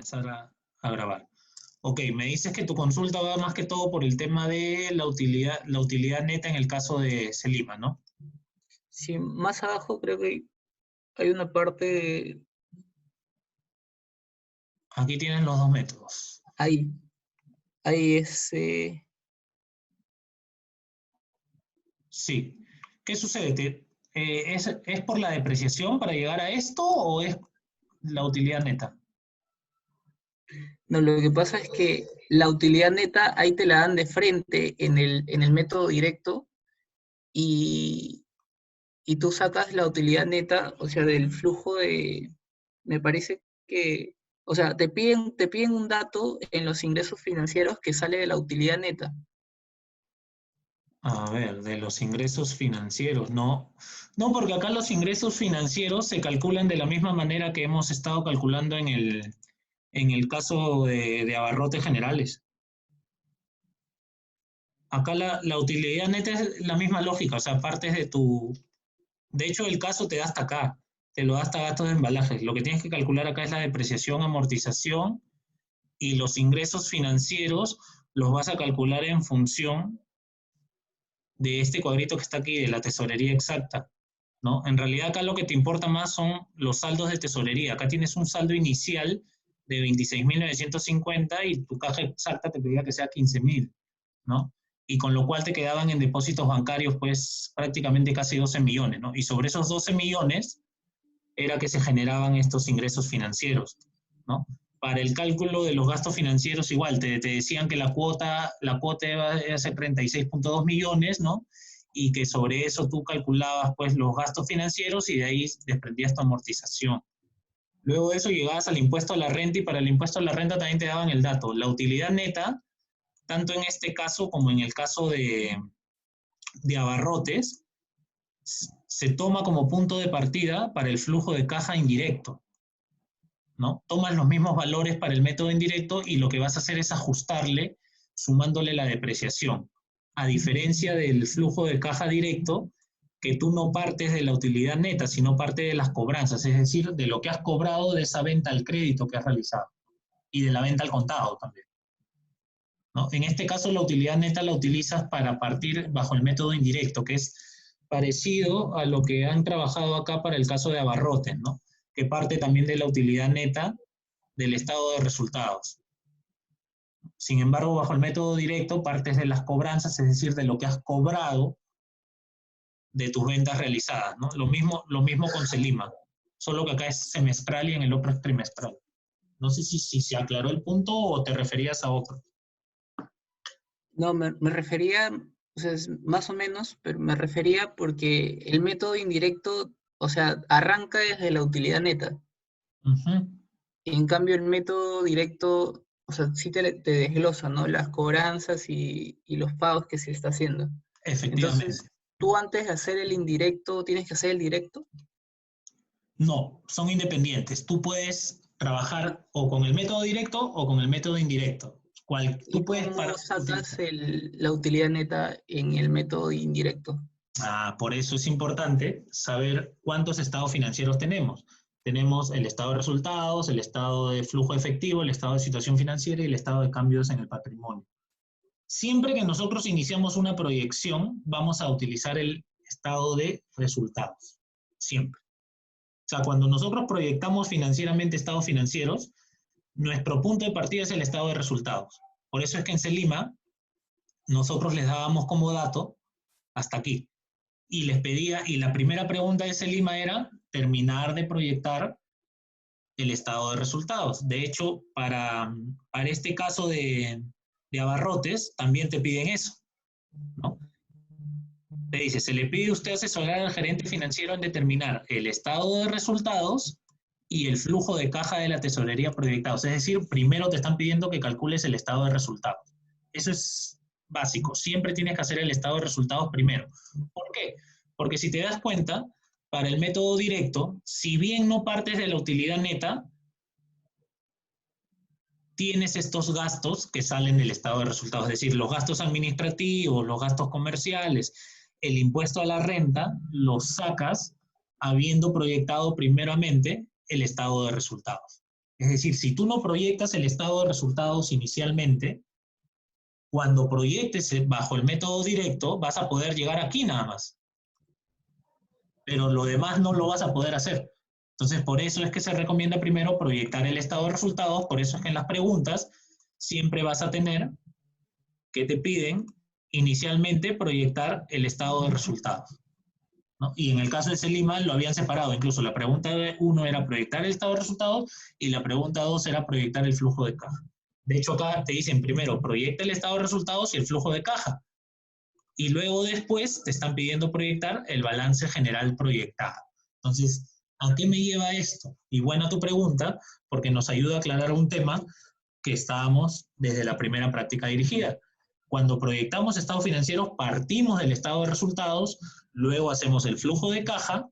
Comenzar a grabar. Ok, me dices que tu consulta va más que todo por el tema de la utilidad neta en el caso de Selima, ¿no? Sí, más abajo creo que hay una parte Aquí tienen los dos métodos. ahí. Ahí es. Sí. ¿Qué sucede? ¿Es por la depreciación para llegar a esto o es la utilidad neta? No, lo que pasa es que la utilidad neta ahí te la dan de frente en el método directo y, y tú sacas la utilidad neta, o sea, del flujo de. Me parece que. O sea, te piden un dato en los ingresos financieros que sale de la utilidad neta. A ver, de los ingresos financieros, no. No, porque acá los ingresos financieros se calculan de la misma manera que hemos estado calculando en el caso de abarrotes generales. Acá la utilidad neta es la misma lógica, o sea, partes de tu... De hecho, el caso te da hasta acá, te lo da hasta gastos de embalajes. Lo que tienes que calcular acá es la depreciación, amortización y los ingresos financieros los vas a calcular en función de este cuadrito que está aquí, de la tesorería exacta, ¿no? En realidad acá lo que te importa más son los saldos de tesorería. Acá tienes un saldo inicial de 26.950 y tu caja exacta te pedía que sea 15.000, ¿no? Y con lo cual te quedaban en depósitos bancarios pues prácticamente casi 12 millones, ¿no? Y sobre esos 12 millones era que se generaban estos ingresos financieros, ¿no? Para el cálculo de los gastos financieros igual, te decían que la cuota iba a ser 36.2 millones, ¿no? Y que sobre eso tú calculabas pues los gastos financieros y de ahí desprendías tu amortización. Luego de eso llegabas al impuesto a la renta y para el impuesto a la renta también te daban el dato. La utilidad neta, tanto en este caso como en el caso de abarrotes, se toma como punto de partida para el flujo de caja indirecto, ¿no? Tomas los mismos valores para el método indirecto y lo que vas a hacer es ajustarle sumándole la depreciación. A diferencia del flujo de caja directo, que tú no partes de la utilidad neta, sino parte de las cobranzas, es decir, de lo que has cobrado de esa venta al crédito que has realizado y de la venta al contado también, ¿no? En este caso, la utilidad neta la utilizas para partir bajo el método indirecto, que es parecido a lo que han trabajado acá para el caso de abarrotes, ¿no? Que parte también de la utilidad neta del estado de resultados. Sin embargo, bajo el método directo partes de las cobranzas, es decir, de lo que has cobrado de tus ventas realizadas, ¿no? Lo mismo con Selima, solo que acá es semestral y en el otro es trimestral. No sé si se aclaró el punto o te referías a otro. No, me refería, o sea, es más o menos, pero me refería porque el método indirecto, o sea, arranca desde la utilidad neta. Uh-huh. En cambio, el método directo, o sea, sí te desglosa, ¿no? Las cobranzas y los pagos que se está haciendo. Efectivamente. Entonces, tú antes de hacer el indirecto, tienes que hacer el directo. No, son independientes. Tú puedes trabajar o con el método directo o con el método indirecto. ¿Y Tú puedes cómo sacas utilizar. la utilidad neta en el método indirecto? Por eso es importante saber cuántos estados financieros tenemos. Tenemos el estado de resultados, el estado de flujo efectivo, el estado de situación financiera y el estado de cambios en el patrimonio. Siempre que nosotros iniciamos una proyección, vamos a utilizar el estado de resultados. Siempre. O sea, cuando nosotros proyectamos financieramente estados financieros, nuestro punto de partida es el estado de resultados. Por eso es que en Selima nosotros les dábamos como dato hasta aquí. Y les pedía, y la primera pregunta de Selima era terminar de proyectar el estado de resultados. De hecho, para este caso de abarrotes, también te piden eso, ¿no? Te dice, se le pide a usted asesorar al gerente financiero en determinar el estado de resultados y el flujo de caja de la tesorería proyectados. Es decir, primero te están pidiendo que calcules el estado de resultados. Eso es básico. Siempre tienes que hacer el estado de resultados primero. ¿Por qué? Porque si te das cuenta, para el método directo, si bien no partes de la utilidad neta, tienes estos gastos que salen del estado de resultados, es decir, los gastos administrativos, los gastos comerciales, el impuesto a la renta, los sacas habiendo proyectado primeramente el estado de resultados. Es decir, si tú no proyectas el estado de resultados inicialmente, cuando proyectes bajo el método directo, vas a poder llegar aquí nada más. Pero lo demás no lo vas a poder hacer. Entonces, por eso es que se recomienda primero proyectar el estado de resultados, por eso es que en las preguntas siempre vas a tener que te piden inicialmente proyectar el estado de resultados, ¿no? Y en el caso de Selima lo habían separado, incluso la pregunta 1 era proyectar el estado de resultados y la pregunta 2 era proyectar el flujo de caja. De hecho, acá te dicen primero, proyecta el estado de resultados y el flujo de caja. Y luego después te están pidiendo proyectar el balance general proyectado. Entonces, ¿a qué me lleva esto? Y buena tu pregunta, porque nos ayuda a aclarar un tema que estábamos desde la primera práctica dirigida. Cuando proyectamos estados financieros, partimos del estado de resultados, luego hacemos el flujo de caja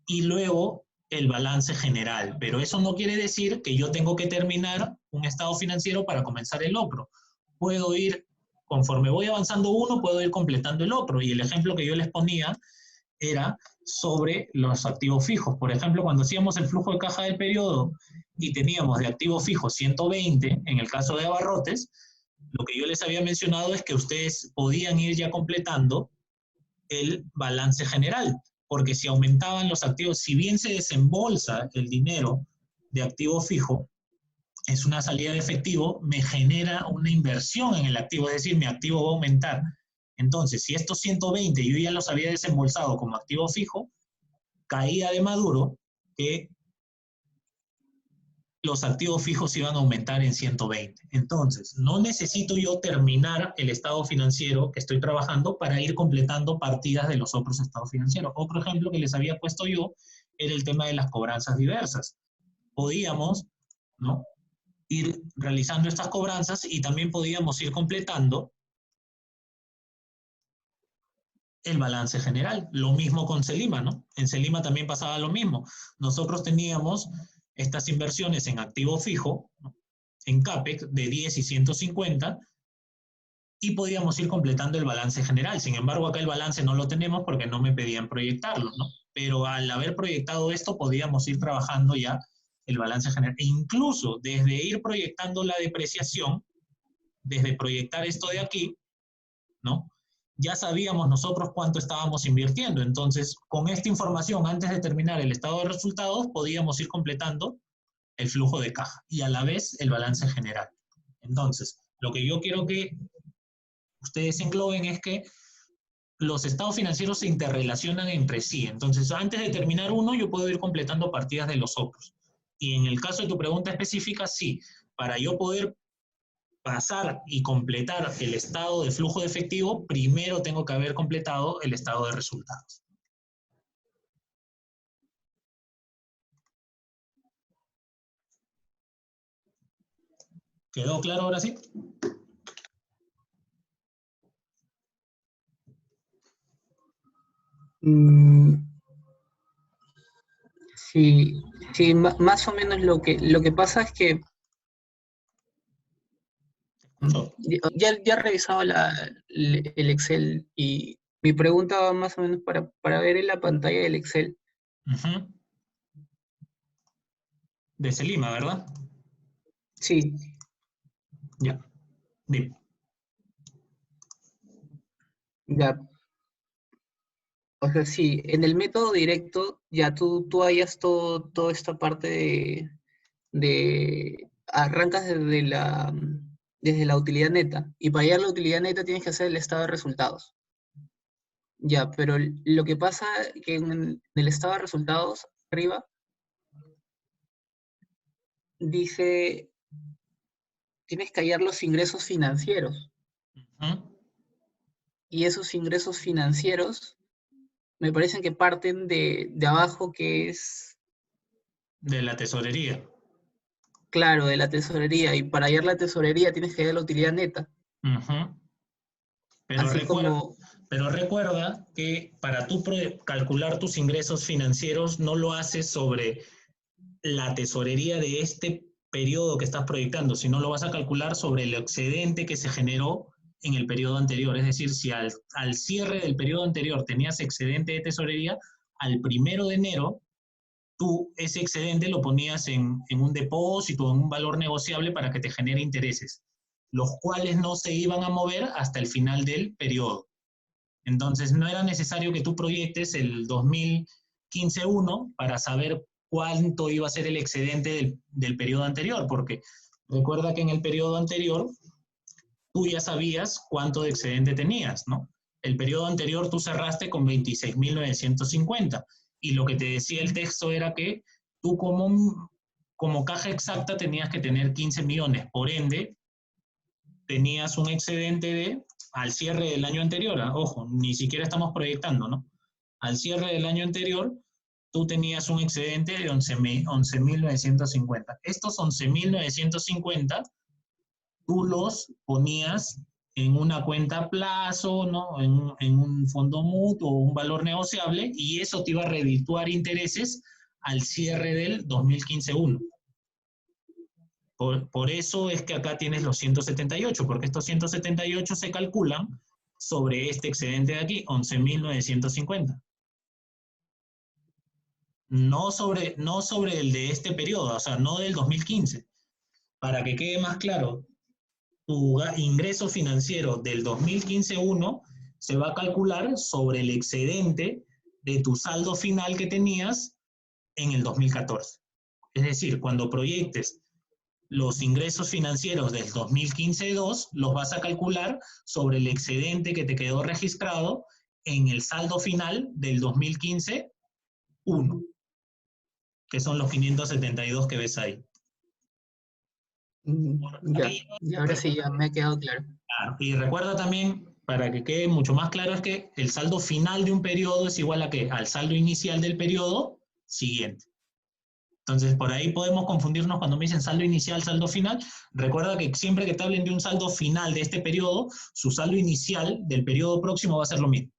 y luego el balance general. Pero eso no quiere decir que yo tengo que terminar un estado financiero para comenzar el otro. Puedo ir, conforme voy avanzando uno, puedo ir completando el otro. Y el ejemplo que yo les ponía era sobre los activos fijos. Por ejemplo, cuando hacíamos el flujo de caja del periodo y teníamos de activos fijos 120, en el caso de abarrotes, lo que yo les había mencionado es que ustedes podían ir ya completando el balance general, porque si aumentaban los activos, si bien se desembolsa el dinero de activo fijo, es una salida de efectivo, me genera una inversión en el activo, es decir, mi activo va a aumentar. Entonces, si estos 120 yo ya los había desembolsado como activo fijo, caía de maduro que los activos fijos iban a aumentar en 120. Entonces, no necesito yo terminar el estado financiero que estoy trabajando para ir completando partidas de los otros estados financieros. Otro ejemplo que les había puesto yo era el tema de las cobranzas diversas. Podíamos, ¿no?, ir realizando estas cobranzas y también podíamos ir completando el balance general. Lo mismo con Selima, ¿no? En Selima también pasaba lo mismo. Nosotros teníamos estas inversiones en activo fijo, ¿no?, en CAPEX de 10 y 150, y podíamos ir completando el balance general. Sin embargo, acá el balance no lo tenemos porque no me pedían proyectarlo, ¿no? Pero al haber proyectado esto, podíamos ir trabajando ya el balance general. E incluso desde ir proyectando la depreciación, desde proyectar esto de aquí, ¿no?, ya sabíamos nosotros cuánto estábamos invirtiendo. Entonces, con esta información, antes de terminar el estado de resultados, podíamos ir completando el flujo de caja y a la vez el balance general. Entonces, lo que yo quiero que ustedes engloben es que los estados financieros se interrelacionan entre sí. Entonces, antes de terminar uno, yo puedo ir completando partidas de los otros. Y en el caso de tu pregunta específica, sí, para yo poder pasar y completar el estado de flujo de efectivo, primero tengo que haber completado el estado de resultados. ¿Quedó claro ahora sí? Sí, sí, más o menos lo que pasa es que ya he revisado el Excel y mi pregunta va más o menos para ver en la pantalla del Excel. De Selima, ¿verdad? Sí. Ya, dime. Ya. O sea, sí, en el método directo ya tú hallas toda esta parte arrancas desde la utilidad neta, y para hallar la utilidad neta tienes que hacer el estado de resultados. Ya, pero lo que pasa que en el estado de resultados, arriba, dice, tienes que hallar los ingresos financieros. Y esos ingresos financieros me parecen que parten de abajo, que es... De la tesorería. Claro, de la tesorería. Y para hallar la tesorería tienes que hallar la utilidad neta. Pero, Así como... pero recuerda que para tú calcular tus ingresos financieros no lo haces sobre la tesorería de este periodo que estás proyectando, sino lo vas a calcular sobre el excedente que se generó en el periodo anterior. Es decir, si al cierre del periodo anterior tenías excedente de tesorería, al 1 de enero tú ese excedente lo ponías en un depósito, en un valor negociable para que te genere intereses, los cuales no se iban a mover hasta el final del periodo. Entonces, no era necesario que tú proyectes el 2015-1 para saber cuánto iba a ser el excedente del periodo anterior, porque recuerda que en el periodo anterior tú ya sabías cuánto de excedente tenías, ¿no? El periodo anterior tú cerraste con 26.950 y lo que te decía el texto era que tú como caja exacta tenías que tener 15 millones, por ende tenías un excedente de, al cierre del año anterior, ojo, ni siquiera estamos proyectando, ¿no? Al cierre del año anterior, tú tenías un excedente de 11.950. Estos 11.950 tú los ponías en una cuenta a plazo, ¿no? En un fondo mutuo o un valor negociable, y eso te iba a redituar intereses al cierre del 2015-1. Por eso es que acá tienes los 178, porque estos 178 se calculan sobre este excedente de aquí, 11.950. No sobre el de este periodo, o sea, no del 2015. Para que quede más claro, tu ingreso financiero del 2015-1 se va a calcular sobre el excedente de tu saldo final que tenías en el 2014. Es decir, cuando proyectes los ingresos financieros del 2015-2 los vas a calcular sobre el excedente que te quedó registrado en el saldo final del 2015-1, que son los 572 que ves ahí. Ya, y ahora sí, ya me ha quedado claro. Y recuerda también, para que quede mucho más claro, es que el saldo final de un periodo es igual a ¿qué? Al saldo inicial del periodo siguiente. Entonces, por ahí podemos confundirnos cuando me dicen saldo inicial, saldo final. Recuerda que siempre que te hablen de un saldo final de este periodo, su saldo inicial del periodo próximo va a ser lo mismo.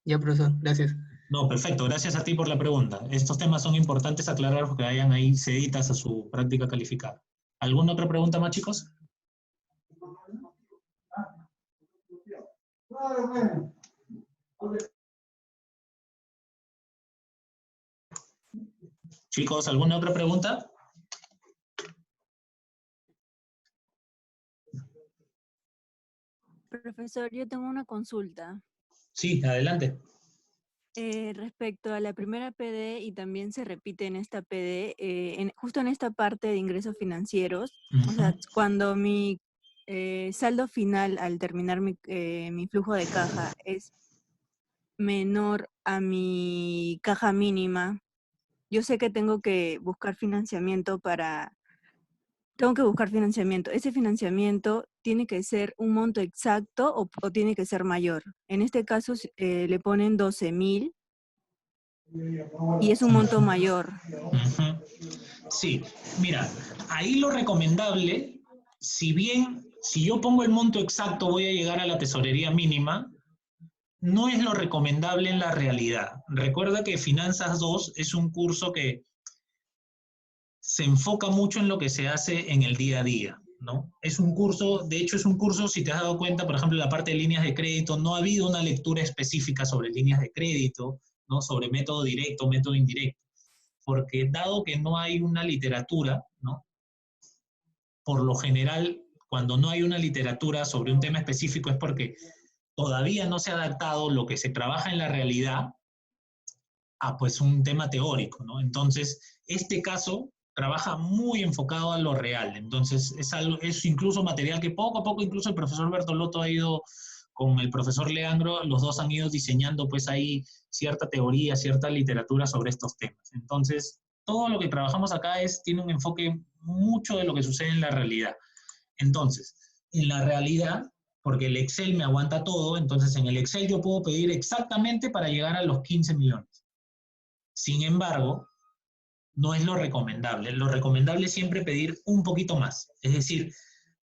Ya, profesor, gracias. No, perfecto. Gracias a ti por la pregunta. Estos temas son importantes aclarar porque vayan ahí ceditas a su práctica calificada. ¿Alguna otra pregunta más, chicos? Chicos, ¿alguna otra pregunta? Profesor, yo tengo una consulta. Sí, adelante. Respecto a la primera PD y también se repite en esta PD, justo en esta parte de ingresos financieros, o sea, cuando mi saldo final al terminar mi flujo de caja es menor a mi caja mínima, yo sé que tengo que buscar financiamiento. ¿Ese financiamiento tiene que ser un monto exacto o tiene que ser mayor? En este caso le ponen 12.000 y es un monto mayor. Sí, mira, ahí lo recomendable, si yo pongo el monto exacto voy a llegar a la tesorería mínima, no es lo recomendable en la realidad. Recuerda que Finanzas 2 es un curso que se enfoca mucho en lo que se hace en el día a día, ¿no? Es un curso, de hecho es un curso, si te has dado cuenta, por ejemplo, en la parte de líneas de crédito, no ha habido una lectura específica sobre líneas de crédito, ¿no? Sobre método directo, método indirecto, porque dado que no hay una literatura, ¿no? Por lo general, cuando no hay una literatura sobre un tema específico es porque todavía no se ha adaptado lo que se trabaja en la realidad a pues un tema teórico, ¿no? Entonces, este caso trabaja muy enfocado a lo real, entonces es incluso material que poco a poco incluso el profesor Bertolotto ha ido con el profesor Leandro, los dos han ido diseñando pues ahí cierta teoría, cierta literatura sobre estos temas. Entonces, todo lo que trabajamos acá tiene un enfoque mucho de lo que sucede en la realidad. Entonces, en la realidad, porque el Excel me aguanta todo, entonces en el Excel yo puedo pedir exactamente para llegar a los 15 millones. Sin embargo, no es lo recomendable. Lo recomendable es siempre pedir un poquito más. Es decir,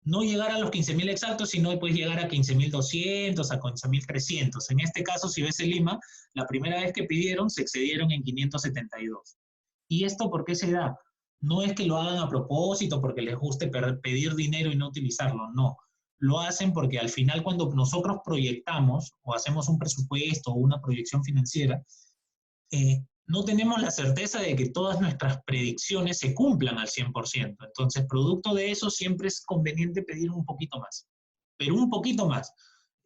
no llegar a los 15.000 exactos, sino puedes llegar a 15.200, a 15.300. En este caso, si ves el Lima, la primera vez que pidieron se excedieron en 572. ¿Y esto por qué se da? No es que lo hagan a propósito porque les guste pedir dinero y no utilizarlo, no. lo hacen porque al final cuando nosotros proyectamos o hacemos un presupuesto o una proyección financiera, no tenemos la certeza de que todas nuestras predicciones se cumplan al 100%. Entonces, producto de eso, siempre es conveniente pedir un poquito más, pero un poquito más.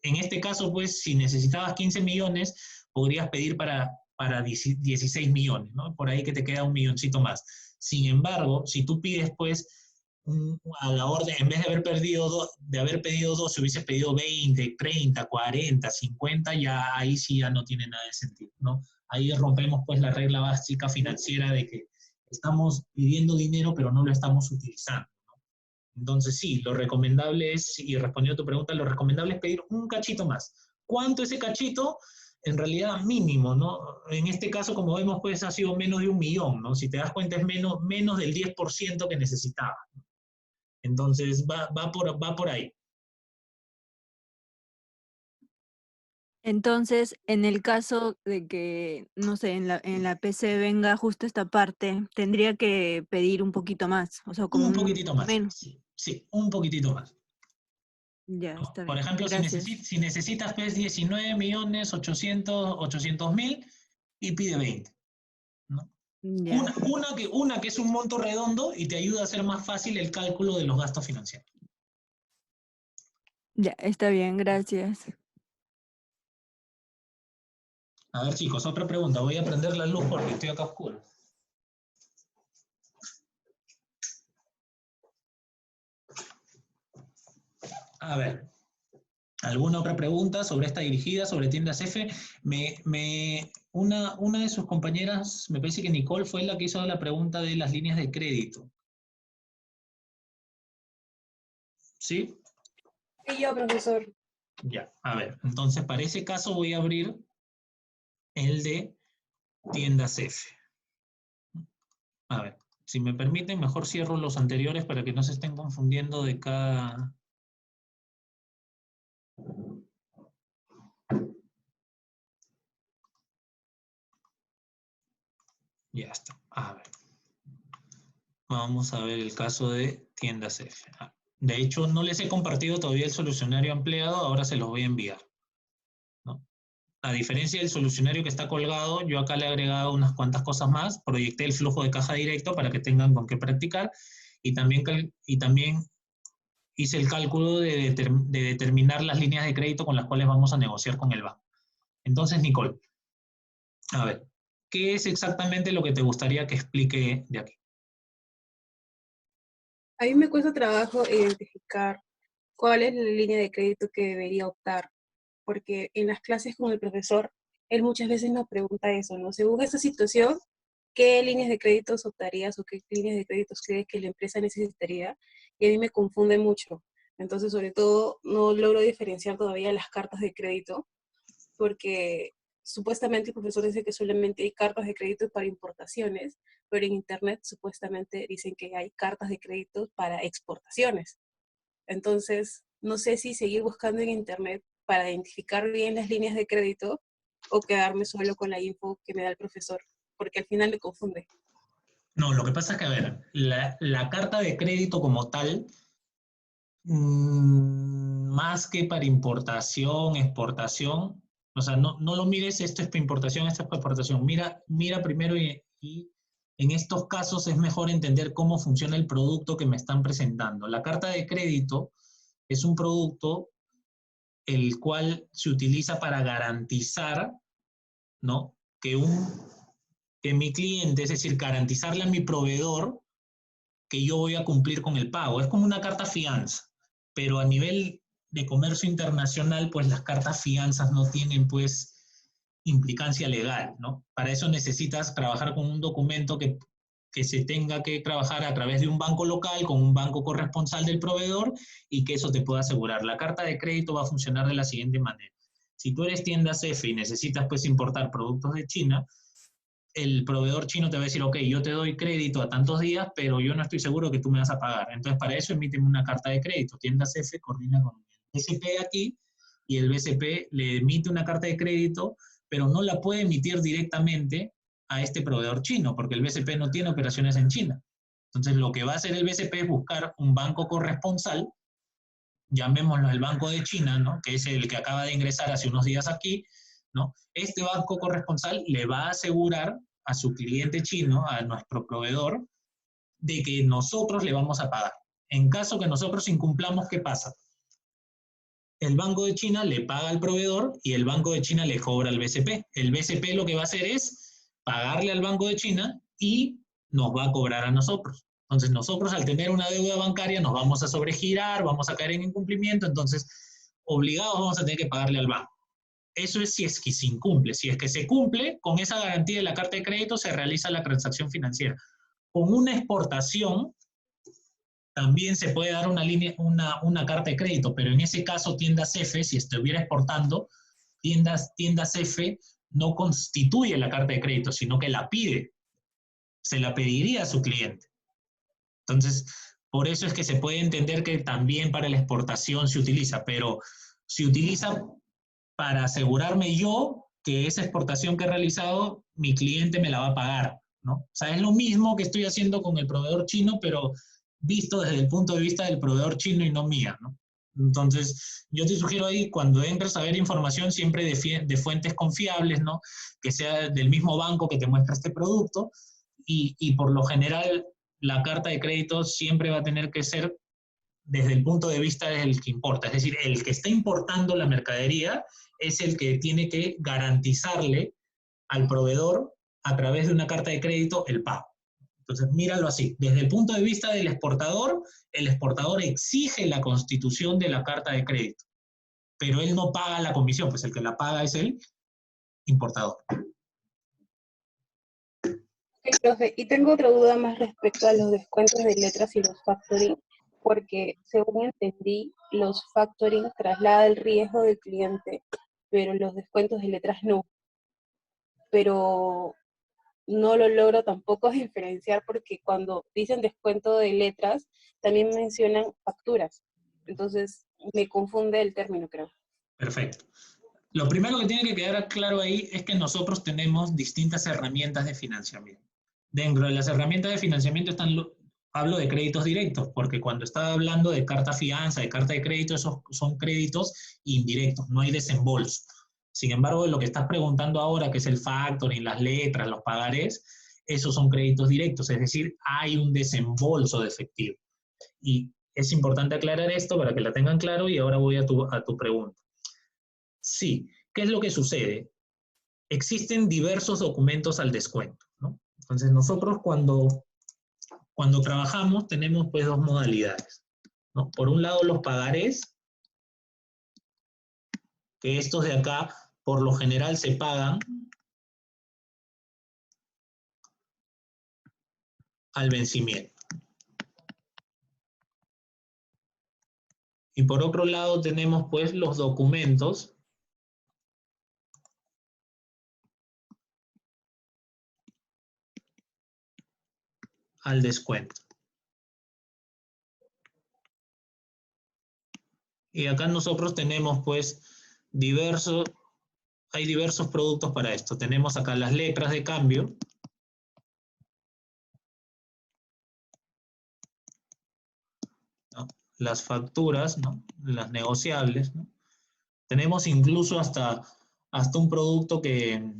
En este caso, pues, si necesitabas 15 millones, podrías pedir para 16 millones, ¿no? Por ahí que te queda un milloncito más. Sin embargo, si tú pides, pues, a la orden, en vez de haber pedido 12, hubieses pedido 20, 30, 40, 50, ya ahí sí ya no tiene nada de sentido, ¿no? Ahí rompemos, pues, la regla básica financiera de que estamos pidiendo dinero, pero no lo estamos utilizando. Entonces, sí, lo recomendable es, y respondiendo a tu pregunta, lo recomendable es pedir un cachito más. ¿Cuánto ese cachito? En realidad mínimo, ¿no? En este caso, como vemos, pues ha sido menos de 1 millón, ¿no? Si te das cuenta, es menos del 10% que necesitaba. Entonces, va por ahí. Entonces, en el caso de que, no sé, en la PC venga justo esta parte, tendría que pedir un poquito más, o sea, como Un un poquitito más, menos. sí, un poquitito más. Ya, ¿No? está Por bien. ejemplo, Gracias. si necesitas pues 19.800.000 y pide 20, ¿no? Ya, Una que es un monto redondo y te ayuda a hacer más fácil el cálculo de los gastos financieros. ya, está bien, gracias. A ver, chicos, otra pregunta. Voy a prender la luz porque estoy acá oscuro. A ver, ¿alguna otra pregunta sobre esta dirigida, sobre tiendas F? Una de sus compañeras, me parece que Nicole, fue la que hizo la pregunta de las líneas de crédito. ¿Sí? Sí, yo, profesor. Ya, a ver. Entonces, para ese caso voy a abrir el de tiendas F. A ver, si me permiten, mejor cierro los anteriores para que no se estén confundiendo de cada... Ya está. A ver. Vamos a ver el caso de tiendas F. De hecho, no les he compartido todavía el solucionario ampliado, ahora se los voy a enviar, ¿no? A diferencia del solucionario que está colgado, yo acá le he agregado unas cuantas cosas más, proyecté el flujo de caja directo para que tengan con qué practicar y también hice el cálculo de determinar las líneas de crédito con las cuales vamos a negociar con el banco. Entonces, Nicole, a ver, ¿qué es exactamente lo que te gustaría que explique de aquí? A mí me cuesta trabajo identificar cuál es la línea de crédito que debería optar, porque en las clases con el profesor, él muchas veces nos pregunta eso, ¿no? Según esta situación, ¿qué líneas de créditos optarías o qué líneas de créditos crees que la empresa necesitaría? Y a mí me confunde mucho. Entonces, sobre todo, no logro diferenciar todavía las cartas de crédito, porque supuestamente el profesor dice que solamente hay cartas de crédito para importaciones, pero en Internet supuestamente dicen que hay cartas de crédito para exportaciones. Entonces, no sé si seguir buscando en Internet para identificar bien las líneas de crédito o quedarme solo con la info que me da el profesor, porque al final me confunde. No, lo que pasa es que, a ver, la carta de crédito como tal, más que para importación, exportación, o sea, no lo mires, esto es para importación, esto es para exportación. Mira primero y en estos casos es mejor entender cómo funciona el producto que me están presentando. La carta de crédito es un producto el cual se utiliza para garantizar, ¿no? Que mi cliente, es decir, garantizarle a mi proveedor que yo voy a cumplir con el pago. Es como una carta fianza, pero a nivel de comercio internacional, pues las cartas fianzas no tienen, pues, implicancia legal, ¿no? Para eso necesitas trabajar con un documento que se tenga que trabajar a través de un banco local, con un banco corresponsal del proveedor, y que eso te pueda asegurar. La carta de crédito va a funcionar de la siguiente manera. Si tú eres tiendas F y necesitas, pues, importar productos de China, el proveedor chino te va a decir, ok, yo te doy crédito a tantos días, pero yo no estoy seguro que tú me vas a pagar. Entonces, para eso emíteme una carta de crédito. Tiendas F coordina con el BCP aquí y el BCP le emite una carta de crédito, pero no la puede emitir directamente a este proveedor chino, porque el BCP no tiene operaciones en China. Entonces, lo que va a hacer el BCP es buscar un banco corresponsal llamémoslo el Banco de China, ¿no? Que es el que acaba de ingresar hace unos días aquí, ¿no? Este banco corresponsal le va a asegurar a su cliente chino, a nuestro proveedor, de que nosotros le vamos a pagar. En caso que nosotros incumplamos, ¿qué pasa? El Banco de China le paga al proveedor y el Banco de China le cobra al BCP. El BCP lo que va a hacer es pagarle al Banco de China y nos va a cobrar a nosotros. Entonces nosotros al tener una deuda bancaria nos vamos a sobregirar, vamos a caer en incumplimiento, entonces obligados vamos a tener que pagarle al banco. Eso es si es que se incumple. Si es que se cumple, con esa garantía de la carta de crédito se realiza la transacción financiera. Con una exportación también se puede dar una carta de crédito, pero en ese caso tiendas F, si estuviera exportando, tiendas F no constituye la carta de crédito, sino que la pide. Se la pediría a su cliente. Entonces, por eso es que se puede entender que también para la exportación se utiliza, pero se utiliza para asegurarme yo que esa exportación que he realizado, mi cliente me la va a pagar, ¿no? O sea, es lo mismo que estoy haciendo con el proveedor chino, pero visto desde el punto de vista del proveedor chino y no mía, ¿no? Entonces, yo te sugiero ahí, cuando entres a ver información, siempre de fuentes confiables, ¿no? Que sea del mismo banco que te muestra este producto, y por lo general, la carta de crédito siempre va a tener que ser desde el punto de vista del que importa. Es decir, el que está importando la mercadería es el que tiene que garantizarle al proveedor a través de una carta de crédito el pago. Entonces, míralo así. Desde el punto de vista del exportador, el exportador exige la constitución de la carta de crédito, pero él no paga la comisión, pues el que la paga es el importador. Profe, y tengo otra duda más respecto a los descuentos de letras y los factoring, porque según entendí, los factoring traslada el riesgo del cliente, pero los descuentos de letras no. Pero no lo logro tampoco diferenciar porque cuando dicen descuento de letras, también mencionan facturas. Entonces, me confunde el término, creo. Perfecto. Lo primero que tiene que quedar claro ahí es que nosotros tenemos distintas herramientas de financiamiento. Dentro de las herramientas de financiamiento hablo de créditos directos, porque cuando estaba hablando de carta fianza, de carta de crédito, esos son créditos indirectos, no hay desembolso. Sin embargo, lo que estás preguntando ahora, que es el factoring, las letras, los pagarés, esos son créditos directos, es decir, hay un desembolso de efectivo. Y es importante aclarar esto para que la tengan claro, y ahora voy a tu pregunta. Sí, ¿qué es lo que sucede? Existen diversos documentos al descuento, ¿no? Entonces, nosotros cuando trabajamos tenemos pues dos modalidades, ¿no? Por un lado, los pagarés, que estos de acá por lo general se pagan al vencimiento. Y por otro lado tenemos pues los documentos al descuento. Y acá nosotros tenemos pues hay diversos productos para esto. Tenemos acá las letras de cambio, ¿no? Las facturas, ¿no? Las negociables, ¿no? Tenemos incluso hasta un producto que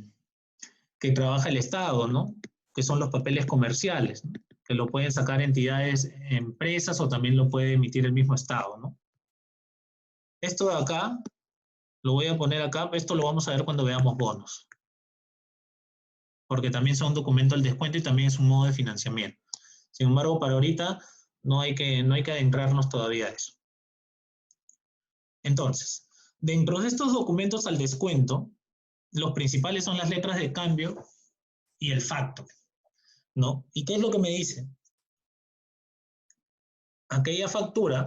trabaja el Estado, ¿no? Que son los papeles comerciales, ¿no? Que lo pueden sacar entidades, empresas, o también lo puede emitir el mismo Estado, ¿no? Esto de acá, lo voy a poner acá, esto lo vamos a ver cuando veamos bonos. Porque también son documentos al descuento y también es un modo de financiamiento. Sin embargo, para ahorita no hay que adentrarnos todavía a eso. Entonces, dentro de estos documentos al descuento, los principales son las letras de cambio y el factor, ¿no? ¿Y qué es lo que me dice? Aquella factura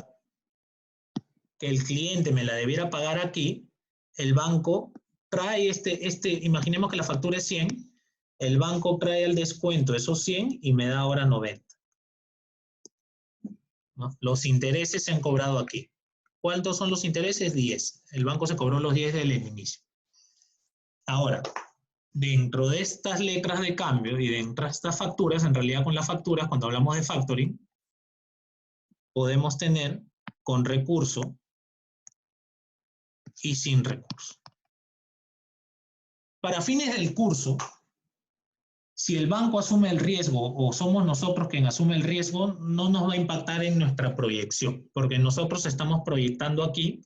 que el cliente me la debiera pagar aquí, el banco trae imaginemos que la factura es 100, el banco trae al descuento esos 100 y me da ahora 90. ¿No? Los intereses se han cobrado aquí. ¿Cuántos son los intereses? 10. El banco se cobró los 10 del inicio. Ahora, dentro de estas letras de cambio y dentro de estas facturas, en realidad con las facturas, cuando hablamos de factoring, podemos tener con recurso y sin recurso. Para fines del curso, si el banco asume el riesgo o somos nosotros quien asume el riesgo, no nos va a impactar en nuestra proyección, porque nosotros estamos proyectando aquí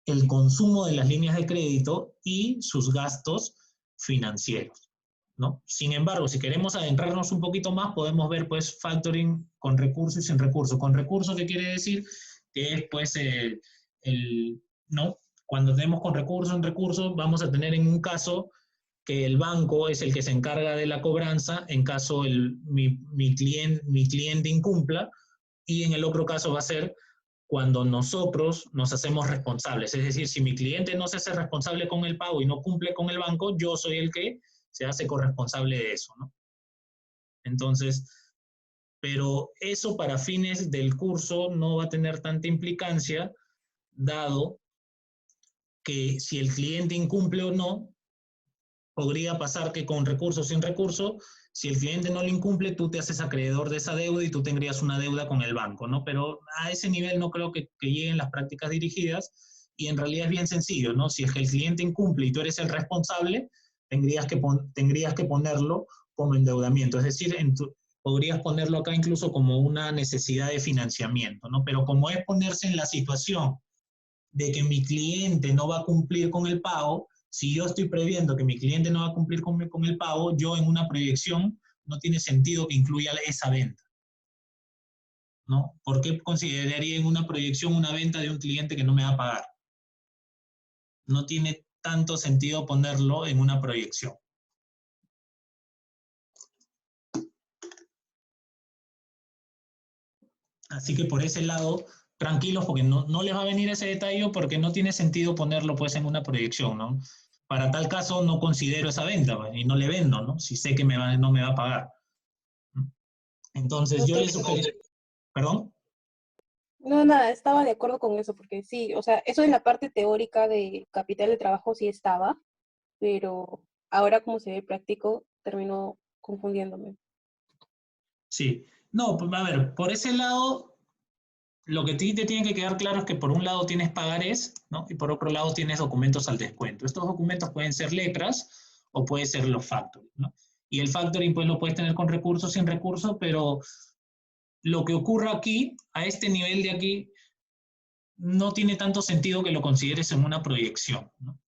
el consumo de las líneas de crédito y sus gastos financieros, ¿no? Sin embargo, si queremos adentrarnos un poquito más, podemos ver pues factoring con recurso y sin recurso. Con recurso, ¿qué quiere decir? Que es pues ¿no? Cuando tenemos con recurso en recurso, vamos a tener en un caso que el banco es el que se encarga de la cobranza en caso mi cliente incumpla, y en el otro caso va a ser cuando nosotros nos hacemos responsables. Es decir, si mi cliente no se hace responsable con el pago y no cumple con el banco, yo soy el que se hace corresponsable de eso, ¿no? Entonces, pero eso para fines del curso no va a tener tanta implicancia, dado que si el cliente incumple o no, podría pasar que con recurso o sin recurso, si el cliente no lo incumple, tú te haces acreedor de esa deuda y tú tendrías una deuda con el banco, ¿no? Pero a ese nivel no creo que lleguen las prácticas dirigidas, y en realidad es bien sencillo, ¿no? Si es que el cliente incumple y tú eres el responsable, tendrías que ponerlo como endeudamiento, es decir, podrías ponerlo acá incluso como una necesidad de financiamiento, ¿no? Pero como es ponerse en la situación de que mi cliente no va a cumplir con el pago, si yo estoy previendo que mi cliente no va a cumplir con el pago, yo en una proyección no tiene sentido que incluya esa venta, ¿no? ¿Por qué consideraría en una proyección una venta de un cliente que no me va a pagar? No tiene tanto sentido ponerlo en una proyección. Así que por ese lado, tranquilos, porque no les va a venir ese detalle, porque no tiene sentido ponerlo pues en una proyección, ¿no? Para tal caso no considero esa venta y no le vendo, ¿no? Si sé que no me va a pagar. Entonces yo les sugerí... ¿Perdón? No, nada, estaba de acuerdo con eso, porque sí, o sea, eso en la parte teórica de capital de trabajo sí estaba, pero ahora como se ve práctico, terminó confundiéndome. Sí. No, pues, a ver, por ese lado, lo que te tiene que quedar claro es que por un lado tienes pagarés, ¿no? Y por otro lado tienes documentos al descuento. Estos documentos pueden ser letras o pueden ser los factoring, ¿no? Y el factoring pues lo puedes tener con recursos, sin recursos, pero lo que ocurra aquí, a este nivel de aquí, no tiene tanto sentido que lo consideres en una proyección, ¿no?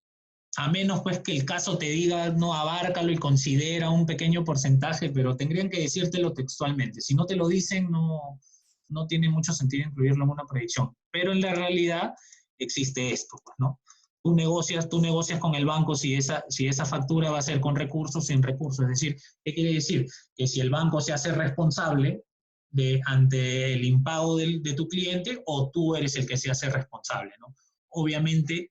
A menos pues que el caso te diga, no, abárcalo y considera un pequeño porcentaje, pero tendrían que decírtelo textualmente. Si no te lo dicen, no tiene mucho sentido incluirlo en una proyección. Pero en la realidad existe esto, pues, ¿no? Tú negocias con el banco si esa factura va a ser con recursos o sin recursos. Es decir, ¿qué quiere decir? Que si el banco se hace responsable ante el impago de tu cliente, o tú eres el que se hace responsable, ¿no? Obviamente,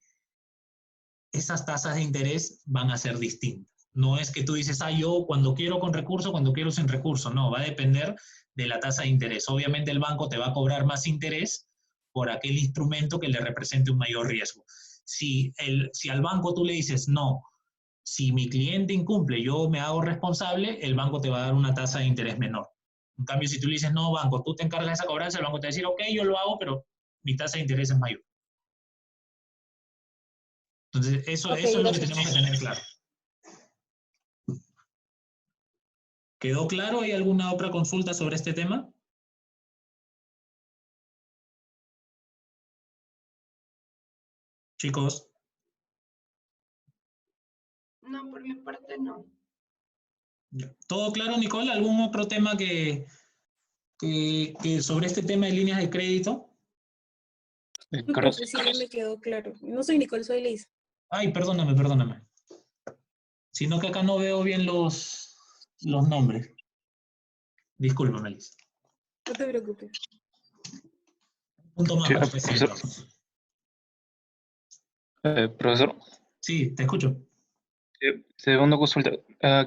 esas tasas de interés van a ser distintas. No es que tú dices, yo cuando quiero con recurso, cuando quiero sin recurso. No, va a depender de la tasa de interés. Obviamente el banco te va a cobrar más interés por aquel instrumento que le represente un mayor riesgo. Si al banco tú le dices, no, si mi cliente incumple, yo me hago responsable, el banco te va a dar una tasa de interés menor. En cambio, si tú le dices, no, banco, tú te encargas de esa cobranza, el banco te va a decir, ok, yo lo hago, pero mi tasa de interés es mayor. Entonces, eso es lo que tenemos que tener claro. ¿Quedó claro? ¿Hay alguna otra consulta sobre este tema? Chicos. No, por mi parte no. ¿Todo claro, Nicole? ¿Algún otro tema que sobre este tema de líneas de crédito? Profe, sí, ya me quedó claro. No soy Nicole, soy Liz. Ay, perdóname. Sino que acá no veo bien los nombres. Discúlpame, Liz. No te preocupes. Punto más, Sí, profesor. Sí, te escucho. Segunda consulta.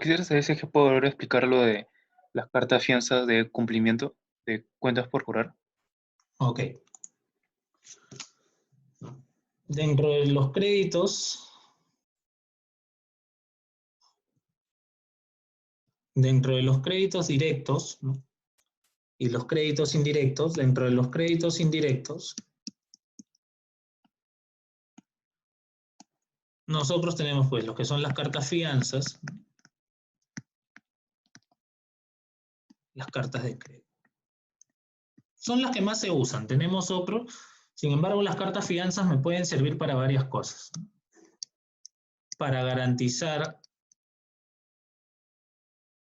Quisiera saber si es que puedo volver a explicar lo de las cartas fianzas de cumplimiento de cuentas por cobrar. Ok. Dentro de los créditos, directos, ¿no? Y los créditos indirectos, dentro de los créditos indirectos, nosotros tenemos pues lo que son las cartas fianzas, las cartas de crédito. Son las que más se usan. Tenemos otros. Sin embargo, las cartas fianzas me pueden servir para varias cosas. Para garantizar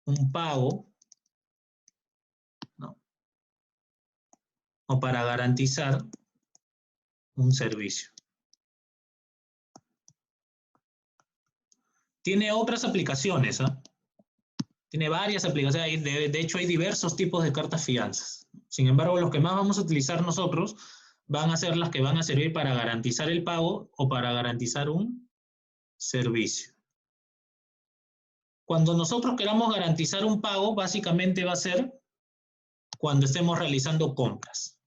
un pago, ¿no? O para garantizar un servicio. Tiene otras aplicaciones, ¿eh? Tiene varias aplicaciones. De hecho, hay diversos tipos de cartas fianzas. Sin embargo, los que más vamos a utilizar nosotros van a ser las que van a servir para garantizar el pago o para garantizar un servicio. Cuando nosotros queramos garantizar un pago, básicamente va a ser cuando estemos realizando compras.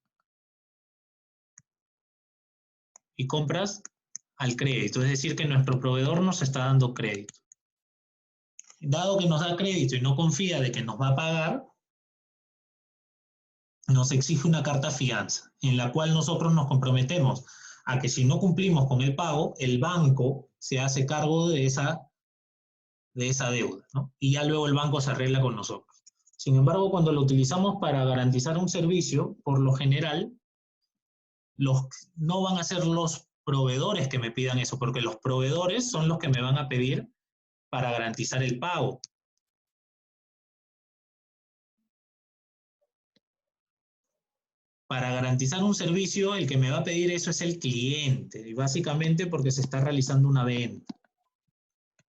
Y compras al crédito, es decir, que nuestro proveedor nos está dando crédito. Dado que nos da crédito y no confía de que nos va a pagar, nos exige una carta fianza, en la cual nosotros nos comprometemos a que si no cumplimos con el pago, el banco se hace cargo de esa deuda, ¿no? Y ya luego el banco se arregla con nosotros. Sin embargo, cuando lo utilizamos para garantizar un servicio, por lo general, no van a ser los proveedores que me pidan eso, porque los proveedores son los que me van a pedir para garantizar el pago. Para garantizar un servicio, el que me va a pedir eso es el cliente, y básicamente porque se está realizando una venta.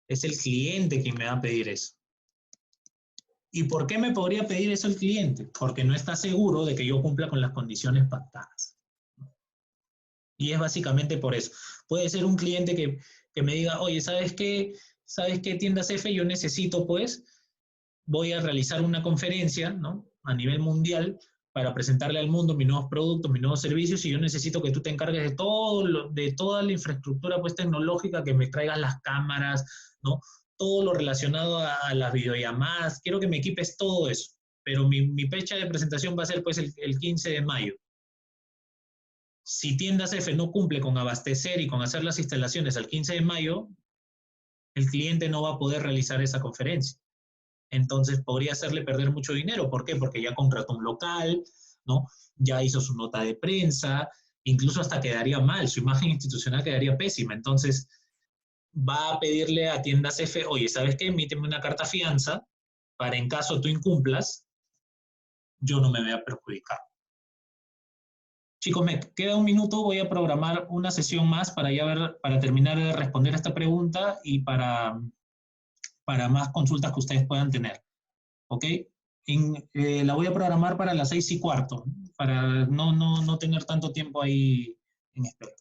Es el cliente quien me va a pedir eso. ¿Y por qué me podría pedir eso el cliente? Porque no está seguro de que yo cumpla con las condiciones pactadas. Y es básicamente por eso. Puede ser un cliente que me diga, oye, ¿sabes qué? ¿Sabes qué, tiendas F? Yo necesito, pues, voy a realizar una conferencia, ¿no? A nivel mundial para presentarle al mundo mis nuevos productos, mis nuevos servicios, y yo necesito que tú te encargues de toda la infraestructura pues, tecnológica, que me traigas las cámaras, ¿no? Todo lo relacionado a las videollamadas. Quiero que me equipes todo eso. Pero mi fecha de presentación va a ser pues, el 15 de mayo. Si tiendas F no cumple con abastecer y con hacer las instalaciones al 15 de mayo, el cliente no va a poder realizar esa conferencia. Entonces podría hacerle perder mucho dinero. ¿Por qué? Porque ya contrató un local, ¿no? Ya hizo su nota de prensa, incluso hasta quedaría mal, su imagen institucional quedaría pésima. Entonces va a pedirle a tiendas F, oye, ¿sabes qué? Emíteme una carta fianza para en caso tú incumplas, yo no me vea perjudicado. Chicos, me queda un minuto, voy a programar una sesión más para terminar de responder esta pregunta y para más consultas que ustedes puedan tener. ¿Ok? La voy a programar para las 6:15, para no tener tanto tiempo ahí en espera.